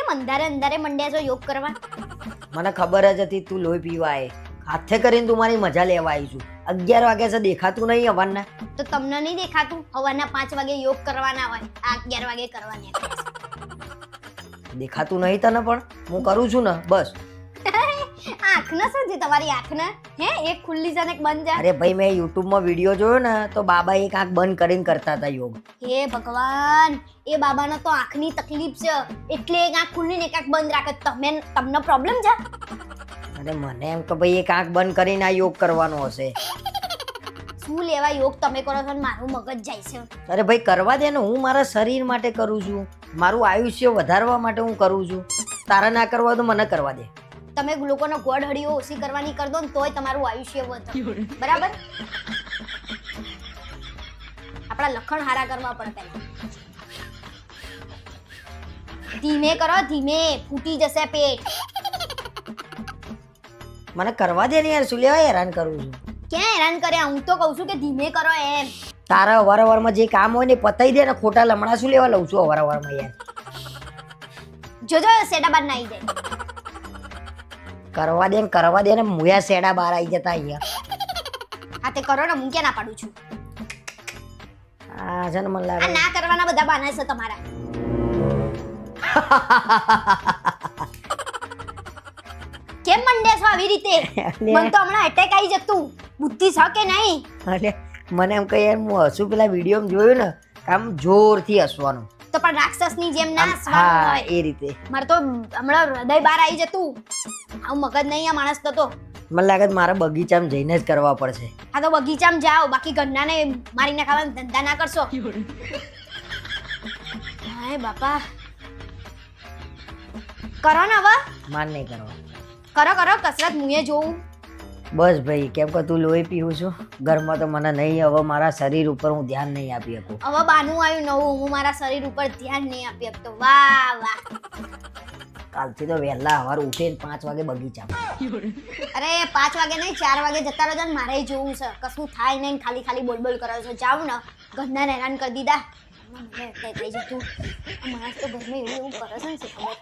કેમ અંધારે અંધારે મંડ્યા છો યોગ કરવા? મને ખબર જ હતી તું લોહી પીવા આય. હાથે કરીને તું મારી મજા લેવા આવી છું. 11 વાગ્યા છે દેખાતું નહીં હવારના. તો તમને નહીં દેખાતું સવારના 5 વાગે યોગ કરવાના હોય, આ 11 વાગે કરવાની. દેખાતું નહીં તને પણ હું કરું છું ને બસ. આંખના શું છે તમારી આંખના? હે એક ખુલ્લી છે ને એક બંધ છે. અરે ભાઈ મેં YouTube માં વિડિયો જોયો ને તો બાબા એક આંખ બંધ કરીને કરતા હતા યોગ. હે ભગવાન, એ બાબાને તો આંખની તકલીફ છે એટલે એક આંખ ખુલ્લી ને એક આંખ બંધ રાખે. તમને પ્રોબ્લેમ છે? અરે મને એમ કે ભાઈ એક આંખ બંધ કરીને આ યોગ કરવાનો હશે. શું લેવા યોગ તમે કરો છો ને મારું મગજ જાય છે. અરે ભાઈ કરવા દે ને, હું મારા શરીર માટે કરું છું, મારું આયુષ્ય વધારવા માટે હું કરું છું. તારા ના કરવા તો મને કરવા દે. તમે લોકોનો ગોળ હળીઓ ઓછી કરવાની કર દો ને તોય તમારું આયુષ્ય વધે. બરાબર? આપણા લખણ હારા કરવા પડે પહેલા. ધીમે કરો, ધીમે, ફૂટી જશે પેટ. મને કરવા દે ને યાર, શું લેવા હેરાન કરું છું? ક્યાં હેરાન કર્યા? હું તો કહું છું કે ધીમે કરો એમ. તારા અવારવારમાં જે કામ હોય ને પતાઈ દે ને, ખોટા લમણા શું લેવા લઉં છું અવારવારમાં યાર. જોજો સેડા બાર ના આવી જાય. કરવા દે ને મુયા સેડા બહાર આવી જતા અહીંયા. હા તે કરો ને, હું ક્યાં ના પાડું છું. આ છે ને મને આ લાગે ના કરવાના બધા બહાના છે તમારા. કેમ મંડે છો આવી રીતે? મને તો હમણાં અટેક આવી જતું. બુદ્ધિ છે કે નહીં? અરે મને એમ કહે યાર, હું હસું પેલા વિડીયોમાં જોયું ને આમ જોરથી હસવાનું. તો પણ રાક્ષસની જેમ ના હસવાનું હા હોય. એ રીતે મારે તો હમણાં હૃદય બહાર આવી જતું. આવું મગજ નહીં આ માણસ તો. મને લાગે છે મારા બગીચામાં જઈને જ કરવા પડશે. હા તો બગીચામાં જાઓ, બાકી ઘરનાને મારીને ખાવાના ધંધા ના કરશો. હાય બાપા, કરો ને હવે. માન નહીં કરવા. કરો કસરત, મુએ જોઉં. બસ ભાઈ, કેમ કે તું લોહી પીવું છું ઘરમાં તો મને નહીં, હવે મારા શરીર ઉપર હું ધ્યાન નહીં આપી શકું. હવે બાનું આવ્યું નવું, હું મારા શરીર ઉપર ધ્યાન નહીં આપી શકતો. વાહ વાહ. કાલથી તો વહેલા સવારે ઉઠીને 5 વાગે બગીચામાં. અરે 5 વાગે નહીં, 4 વાગે જતા રહો ને, મારે જોવું છે. કશું થાય નહીં, ખાલી બોલ કરો છો. જાવ ને, ઘરના હેરાન કરી દીધા. થઈ જતું માણસ તો ઘરમાં એવું કરે છે ને ખબર.